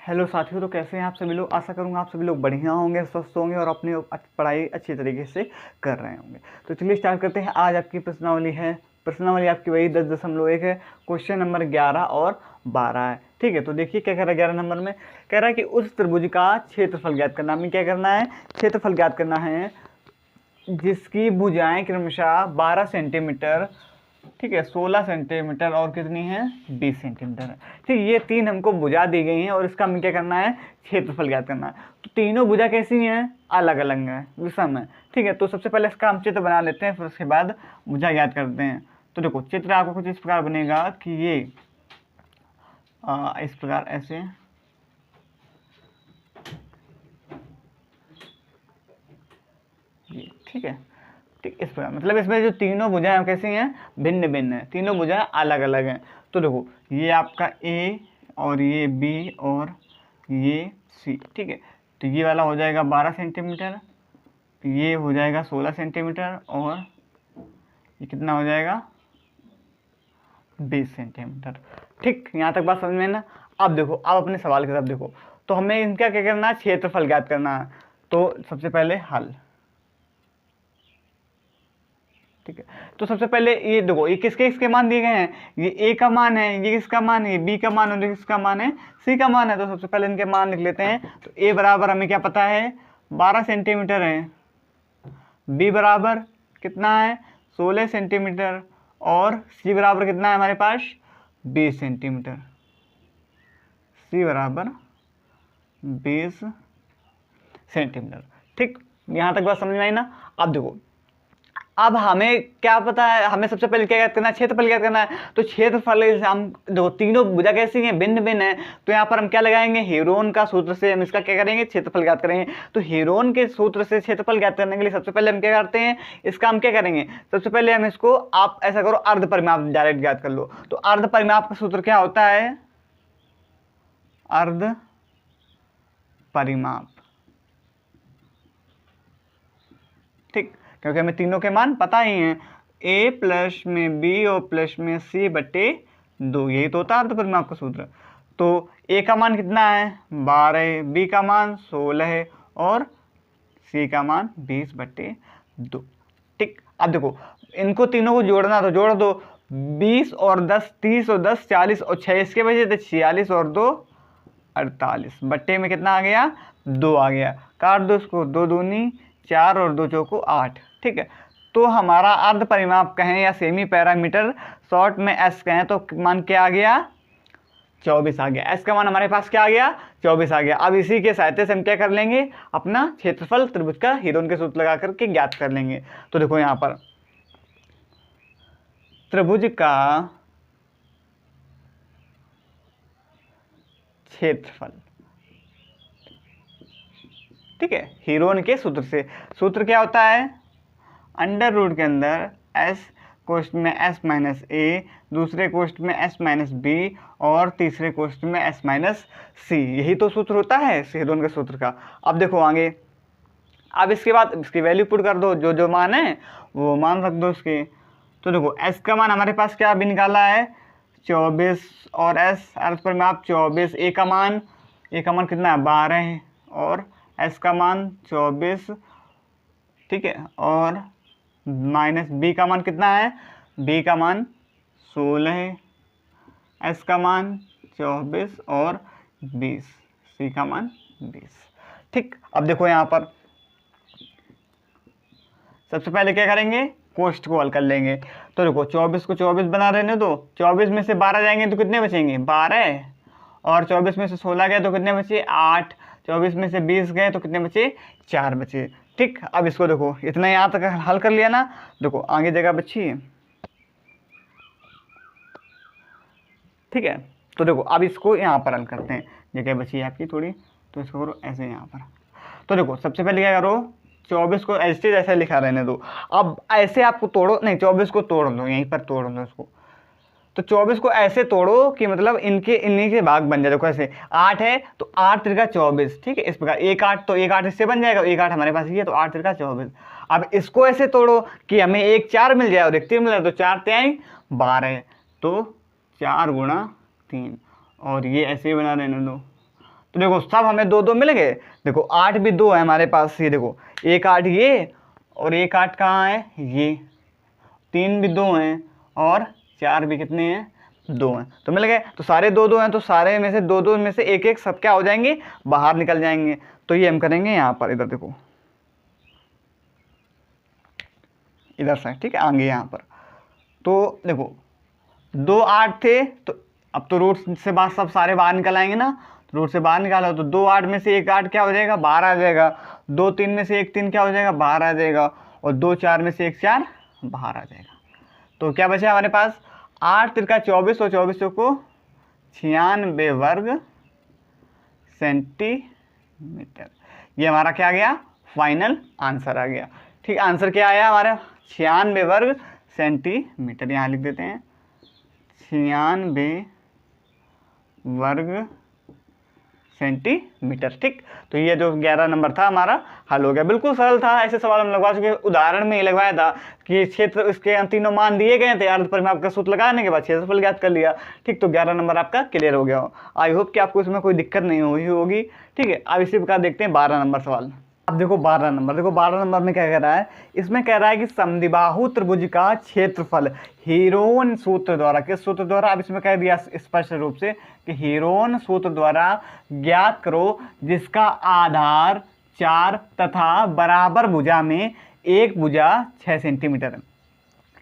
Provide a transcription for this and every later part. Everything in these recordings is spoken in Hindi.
हेलो साथियों, तो कैसे हैं आप सभी लोग। आशा करूंगा आप सभी लोग बढ़िया होंगे, स्वस्थ होंगे और अपनी पढ़ाई अच्छी तरीके से कर रहे होंगे। तो चलिए स्टार्ट करते हैं। आज आपकी प्रश्नावली है, प्रश्नावली आपकी वही 10.1 है। क्वेश्चन नंबर 11 और 12 है। ठीक है, तो देखिए क्या कह रहा है 11 नंबर में। कह रहा है कि उस त्रिभुज का क्षेत्रफल ज्ञात करना। हमें क्या करना है, क्षेत्रफल ज्ञात करना है, जिसकी भुजाएं क्रमशः 12 सेंटीमीटर, ठीक है, 16 सेंटीमीटर और कितनी है, 20 सेंटीमीटर है। ठीक, ये तीन हमको भुजा दी गई हैं और इसका हमें क्या करना है, क्षेत्रफल ज्ञात करना है। तो तीनों भुजा कैसी हैं, अलग अलग है, विषम है। ठीक है, तो सबसे पहले इसका हम चित्र बना लेते हैं, फिर उसके बाद भुजा ज्ञात करते हैं। तो देखो चित्र आपको कुछ इस प्रकार बनेगा कि ये इस प्रकार ऐसे, ठीक है, ठीक इस प्रकार, मतलब इसमें जो तीनों भुजाएं कैसी हैं, भिन्न भिन्न है, तीनों भुजाएं अलग अलग हैं। तो देखो ये आपका ए और ये बी और ये सी, ठीक है। तो ये वाला हो जाएगा 12 सेंटीमीटर, ये हो जाएगा 16 सेंटीमीटर और ये कितना हो जाएगा, 20 सेंटीमीटर। ठीक, यहाँ तक बात समझ में ना। अब देखो, अब अपने सवाल की तरफ देखो। तो हमें इनका क्या करना है, क्षेत्रफल ज्ञात करना है। तो सबसे पहले हल, ठीक है। तो सबसे पहले ये देखो, ये किसके किसके मान दिए गए हैं, ये ए का मान है, ये किसका मान है, ये बी का मान है, और किसका मान है, सी का मान है। तो सबसे पहले इनके मान लिख लेते हैं। तो ए बराबर हमें क्या पता है, 12 सेंटीमीटर है, बी बराबर कितना है, 16 सेंटीमीटर, और सी बराबर कितना है हमारे पास, 20 सेंटीमीटर। सी बराबर 20 सेंटीमीटर। ठीक, यहाँ तक बात समझ में आई ना। अब देखो, अब हमें क्या पता है, हमें सबसे पहले क्या करना है, क्षेत्रफल ज्ञात करना है। तो क्षेत्रफल हम देखो, तीनों भुजा कैसी हैं, भिन्न भिन्न है। तो यहाँ पर हम क्या लगाएंगे, हेरोन का सूत्र से हम इसका क्या करेंगे, क्षेत्रफल ज्ञात करेंगे। तो हेरोन के सूत्र से क्षेत्रफल ज्ञात करने के लिए सबसे पहले हम क्या करते हैं, इसका हम क्या करेंगे, सबसे पहले हम इसको, आप ऐसा करो, अर्ध परिमाप डायरेक्ट ज्ञात कर लो। तो अर्ध परिमाप का सूत्र क्या होता है, अर्ध परिमाप। ठीक, क्योंकि हमें तीनों के मान पता ही हैं, a प्लस में b और प्लस में c बटे 2, यही तो होता है अर्ध परिमाप का सूत्र। तो a का मान कितना है, 12 है, b का मान 16 है और c का मान 20 बटे 2। ठीक, अब देखो इनको तीनों को जोड़ना, तो जोड़ दो, 20 और 10 30 और 10 40 और 6 इसके बजे थे 46 और 2 48, बट्टे में कितना आ गया, 2 आ गया। काट दो इसको, 2 दूनी 4 और 2 चौको 8। ठीक है, तो हमारा अर्ध परिमाप कहें या सेमी पैरामीटर, शॉर्ट में एस कहें, तो मान क्या आ गया, 24 आ गया। एस का मान हमारे पास क्या आ गया, 24 आ गया। अब इसी के सहायता से हम क्या कर लेंगे, अपना क्षेत्रफल त्रिभुज का हेरोन के सूत्र लगा करके ज्ञात कर लेंगे। तो देखो यहाँ पर त्रिभुज का क्षेत्रफल, ठीक है, हेरोन के सूत्र से। सूत्र क्या होता है, अंडर रूट के अंदर s कोष्ठ में s माइनस ए, दूसरे कोष्ठ में s माइनस बी और तीसरे कोष्ठ में s माइनस सी, यही तो सूत्र होता है हेरोन के सूत्र का। अब देखो आगे, अब इसके बाद इसकी वैल्यू पुट कर दो, जो जो मान है वो मान रख दो इसके। तो देखो s का मान हमारे पास क्या भी निकाला है, 24 और s अर्थ पर में आप 24, a का मान कितना है, 12 है, और s का मान 24, ठीक है, और माइनस b का मान कितना है, b का मान 16 है, s का मान 24 और 20, c का मान 20। ठीक, अब देखो यहाँ पर सबसे पहले क्या करेंगे, कोष्ठ को हल कर लेंगे। तो देखो 24 को 24 बना रहने दो, 24 में से 12 जाएंगे तो कितने बचेंगे, 12, और 24 में से 16 गए तो कितने बचे, 8, 24 में से 20 गए तो कितने बचे, 4 बचे। ठीक, अब इसको देखो, इतना यहाँ तक हल कर लिया ना। देखो आगे जगह बची है, ठीक है। तो देखो अब इसको यहाँ पर हल करते हैं, जगह बची है आपकी थोड़ी, तो इसको करो ऐसे यहाँ पर। तो देखो सबसे पहले क्या करो, 24 को ऐसे लिखा रहने दो। अब ऐसे आपको तोड़ो, नहीं 24 को तोड़ दो, यहीं पर तोड़ दो इसको। तो 24 को ऐसे तोड़ो कि मतलब इन्हीं के भाग बन जाए। देखो ऐसे 8 है तो 8 त्रिका 24, ठीक है, इस प्रकार 1 8, तो 1 8 इससे बन जाएगा, 1 8 हमारे पास ये है, तो 8 त्रिका 24। अब इसको ऐसे तोड़ो कि हमें 1 4 मिल जाए और 1 3 मिल जाए, तो 4 3 12, तो 4 गुणा 3, और ये ऐसे ही बना रहने दो, तो देखो सब हमें 2 2 मिल गए। देखो 8 भी 2 है हमारे पास, ये देखो एक 8 ये और एक 8 कहाँ है ये, 3 भी 2 हैं और 4 भी कितने हैं 2 हैं, तो मिल गए। तो सारे 2 2 हैं, तो सारे में से 2 2 में से एक एक सब क्या हो जाएंगे, बाहर निकल जाएंगे। तो ये हम करेंगे यहाँ पर, इधर देखो इधर से, ठीक है, आएंगे यहाँ पर। तो देखो 2 8 थे, तो अब तो रूट से बाहर सब सारे बाहर निकल आएंगे ना, तो रूट से बाहर निकालो तो 2 8 में से एक 8 क्या हो जाएगा, बाहर आ जाएगा। 2 3 में से एक 3 क्या हो जाएगा, बाहर आ जाएगा। और 2 4 में से एक 4 बाहर आ जाएगा। तो क्या बचा हमारे पास, 8 तिरका 24 और 24 को 96 वर्ग सेंटीमीटर। ये हमारा क्या आ गया, फाइनल आंसर आ गया। ठीक, आंसर क्या आया हमारा, 96 वर्ग सेंटीमीटर। यहाँ लिख देते हैं 96 वर्ग सेंटीमीटर। ठीक, तो ये जो 11 नंबर था हमारा हल हो गया। बिल्कुल सरल था, ऐसे सवाल हम लगवा चुके, उदाहरण में ही लगवाया था कि क्षेत्र, इसके तीनों मान दिए गए थे, अर्ध परिमाप का सूत्र लगाने के बाद क्षेत्रफल ज्ञात कर लिया। ठीक, तो 11 नंबर आपका क्लियर हो गया हो। आई होप कि आपको इसमें कोई दिक्कत नहीं हुई होगी। ठीक है, अब इसी प्रकार देखते हैं 12 नंबर सवाल। अब देखो 12 नंबर, देखो 12 नंबर में क्या कह रहा है, इसमें कह रहा है कि समद्विबाहु त्रिभुज का क्षेत्रफल हीरोन सूत्र द्वारा, किस सूत्र द्वारा, अब इसमें कह दिया स्पष्ट रूप से कि हीरोन सूत्र द्वारा ज्ञात करो जिसका आधार 4 तथा बराबर भुजा में एक भुजा 6 सेंटीमीटर है।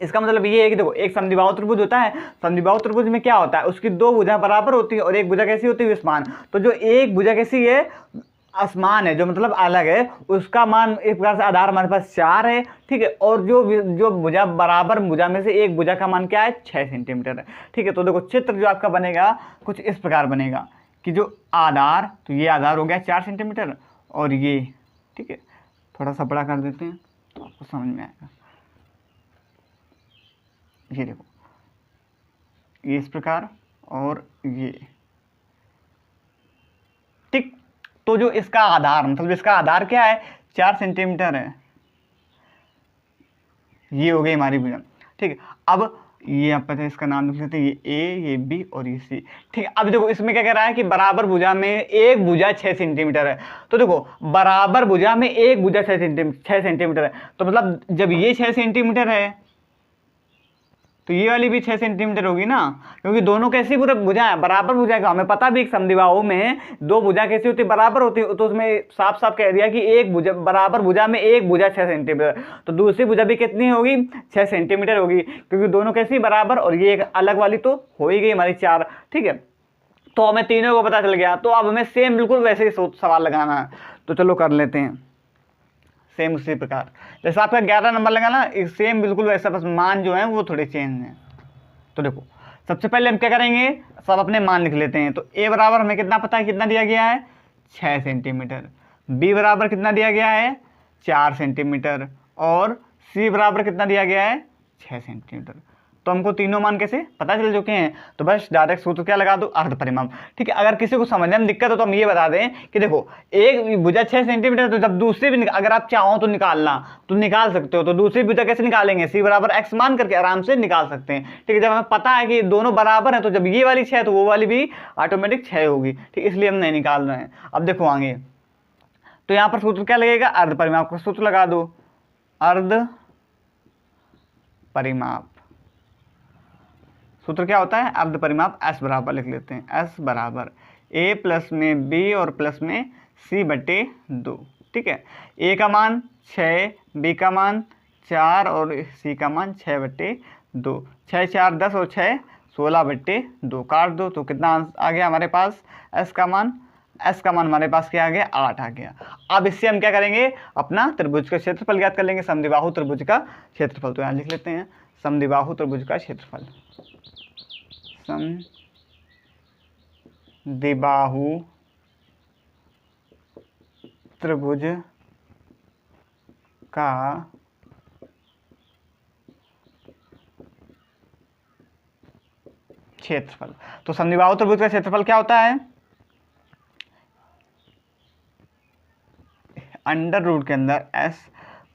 इसका मतलब ये है कि देखो एक समद्विबाहु त्रिभुज होता है, समद्विबाहु त्रिभुज में क्या होता है, उसकी 2 भुजा बराबर होती है और एक भुजा कैसी होती है, समान। तो जो एक भुजा कैसी है, असमान है, जो मतलब अलग है, उसका मान एक प्रकार से आधार हमारे पास 4 है। ठीक है, और जो भुजा बराबर भुजा में से एक भुजा का मान क्या है, 6 सेंटीमीटर है। ठीक है, तो देखो चित्र जो आपका बनेगा कुछ इस प्रकार बनेगा कि जो आधार, तो ये आधार हो गया 4 सेंटीमीटर और ये, ठीक है, थोड़ा सा बड़ा कर देते हैं तो आपको समझ में आएगा। ये देखो ये इस प्रकार और ये, ठीक, तो जो इसका आधार, मतलब इसका आधार क्या है, 4 सेंटीमीटर है। ये हो गई हमारी भुजा। ठीक है, अब ये आप पता है इसका नाम लिख लेते हैं, ये ए, ये बी और ये सी। ठीक है, अब देखो इसमें क्या कह रहा है कि बराबर भुजा में एक भुजा 6 सेंटीमीटर है। तो देखो बराबर भुजा में एक भुजा 6 सेंटीमीटर है, तो मतलब जब ये 6 सेंटीमीटर है तो ये वाली भी 6 सेंटीमीटर होगी ना, क्योंकि दोनों कैसी भुजा है, बराबर भुजा का। हमें पता भी एक समद्विबाहु में 2 भुजा कैसी होती है, बराबर होती है। तो उसमें साफ साफ कह दिया कि एक भुजा, बराबर भुजा में एक भुजा 6 सेंटीमीटर, तो दूसरी भुजा भी कितनी होगी, 6 सेंटीमीटर होगी, क्योंकि दोनों कैसी बराबर, और ये एक अलग वाली तो हो ही गई हमारी 4। ठीक है, तो हमें तीनों को पता चल गया। तो अब हमें सेम बिल्कुल वैसे ही सवाल लगाना है, तो चलो कर लेते हैं सेम उसी प्रकार। जैसे आपका 11 नंबर लगा ना, सेम बिल्कुल वैसा, बस मान जो है वो थोड़े चेंज हैं। तो देखो सबसे पहले हम क्या करेंगे, सब अपने मान लिख लेते हैं। तो ए बराबर हमें कितना पता है, कितना दिया गया है, 6 सेंटीमीटर। बी बराबर कितना दिया गया है, 4 सेंटीमीटर। और सी बराबर कितना दिया गया है, 6 सेंटीमीटर। तो हमको तीनों मान कैसे पता चल चुके हैं, तो बस डायरेक्ट सूत्र क्या लगा दो, अर्ध परिमाप। ठीक है, अगर किसी को समझने में दिक्कत हो तो हम ये बता दें कि देखो एक भुजा 6 सेंटीमीटर, तो जब दूसरी भी अगर आप चाहो तो निकालना तो निकाल सकते हो। तो दूसरी भुजा कैसे निकालेंगे, सी बराबर एक्स मान करके आराम से निकाल सकते हैं। ठीक है, जब हमें पता है कि दोनों बराबर है, तो जब ये वाली 6 तो वो वाली भी ऑटोमेटिक 6 होगी। ठीक, इसलिए हम नहीं निकाल रहे हैं। अब देखो आगे, तो यहाँ पर सूत्र क्या लगेगा, अर्ध परिमाप का सूत्र लगा दो। अर्ध परिमाप सूत्र क्या होता है, अर्ध परिमाप एस बराबर लिख लेते हैं, एस बराबर ए प्लस में बी और प्लस में सी बटे 2। ठीक है, ए का मान 6, बी का मान 4 और सी का मान 6 बटे 2। 6 4 10 और 6 16 बटे 2, काट दो तो कितना आ गया हमारे पास, एस का मान हमारे पास क्या आ गया, 8 आ गया। अब इससे हम क्या करेंगे, अपना त्रिभुज का क्षेत्रफल ज्ञात कर लेंगे, समद्विबाहु त्रिभुज का क्षेत्रफल। तो यहाँ लिख लेते हैं समद्विबाहु त्रिभुज का क्षेत्रफल। समद्विबाहु त्रिभुज का क्षेत्रफल। तो समद्विबाहु त्रिभुज का क्षेत्रफल क्या होता है, अंडर रूट के अंदर s,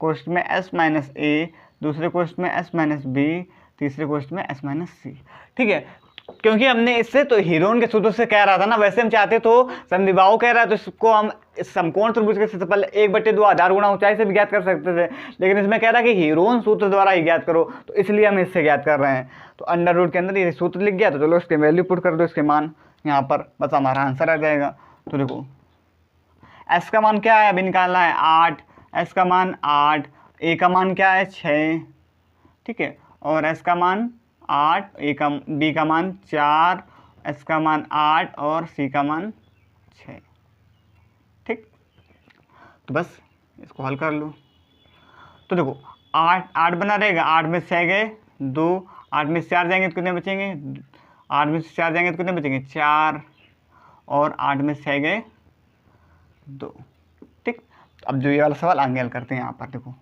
कोष्ठ में s माइनस ए, दूसरे कोष्ठ में s माइनस बी, तीसरे कोष्ठ में s माइनस सी। ठीक है, क्योंकि हमने इससे तो हीरोन के सूत्र से कह रहा था ना, वैसे हम चाहते तो समद्विबाहु कह रहा है तो इसको हम इस समकोण त्रिभुज के सबसे पहले 1/2 आधार गुणा ऊंचाई से भी ज्ञात कर सकते थे, लेकिन इसमें कह रहा है कि हीरोन सूत्र द्वारा ही ज्ञात करो, तो इसलिए हम इससे ज्ञात कर रहे हैं। तो अंडर रूट के अंदर ये सूत्र लिख गया, तो चलो इसके वैल्यू पुट कर दो, इसके मान यहाँ पर, बस हमारा आंसर आ जाएगा। तो देखो एस का मान क्या है, अभी निकालना है 8, एस का मान 8, ए का मान क्या है 6, ठीक है, और एस का मान 8, बी का मान 4, एस का मान 8 और सी का मान 6, ठीक। तो बस इसको हल कर लो। तो देखो 8 बना रहेगा, 8 में 6 गए 2, 8 में 4 जाएंगे तो कितने बचेंगे, 8 में 4 जाएंगे तो कितने बचेंगे 4, और 8 में 6 गए 2, ठीक। अब जो ये वाला सवाल आगे हल करते हैं यहाँ पर देखो।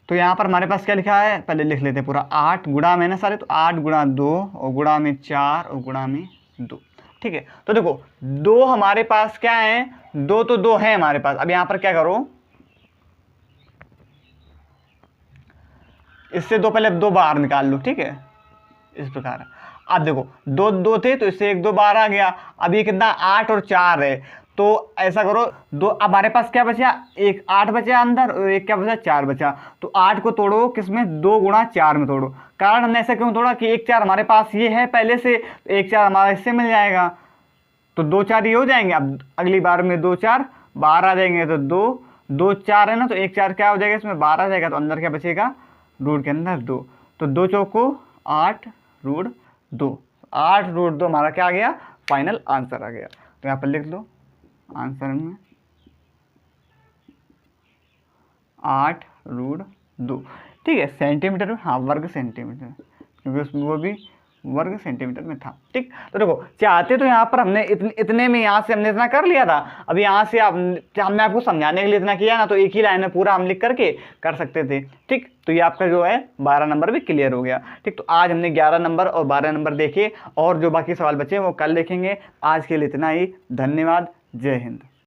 तो यहाँ पर हमारे पास क्या लिखा है, पहले लिख लेते हैं पूरा। 8 गुणा में ना सारे, तो 8 गुणा 2 और गुणा में 4 और गुणा में 2, ठीक है। तो देखो 2 हमारे पास क्या है, 2 तो 2 है हमारे पास। अब यहाँ पर क्या करो, इससे 2 पहले 2 बाहर निकाल लो, ठीक है, इस प्रकार। अब देखो 2 थे तो इससे 1 2 बाहर आ गया। अब ये कितना 8 और 4 है, तो ऐसा करो 2, अब हमारे पास क्या बचा, एक 8 बचा अंदर और एक क्या बचा 4 बचा। तो 8 को तोड़ो किसमें, 2 गुणा 4 में तोड़ो। कारण हमने ऐसा क्यों तोड़ा कि 1 4 हमारे पास ये है पहले से, 1 4 हमारा इससे मिल जाएगा, तो 2 4 ये हो जाएंगे। अब अगली बार में 2 4 बाहर आ जाएंगे, तो 2 4 है ना, तो 1 4 क्या हो जाएगा, इसमें 12 आ जाएगा, तो अंदर क्या बचेगा, रूट के अंदर 2। तो 2 चौको 8 रूट 2, 8 रूट 2 हमारा क्या आ गया, फाइनल आंसर आ गया। तो यहाँ पर लिख लो आंसर में 8 रूट 2, ठीक है। सेंटीमीटर में, हाँ वर्ग सेंटीमीटर, क्योंकि उसमें वो भी वर्ग सेंटीमीटर में था, ठीक। तो देखो चाहते तो यहाँ पर हमने इतने में यहाँ से हमने इतना कर लिया था। अब यहाँ से हमने आपको समझाने के लिए इतना किया ना, तो एक ही लाइन में पूरा हम लिख करके कर सकते थे, ठीक। तो ये आपका जो है 12 नंबर भी क्लियर हो गया, ठीक। तो आज हमने 11 नंबर और 12 नंबर देखे, और जो बाकी सवाल बचे वो कल देखेंगे। आज के लिए इतना ही, धन्यवाद, जय हिंद।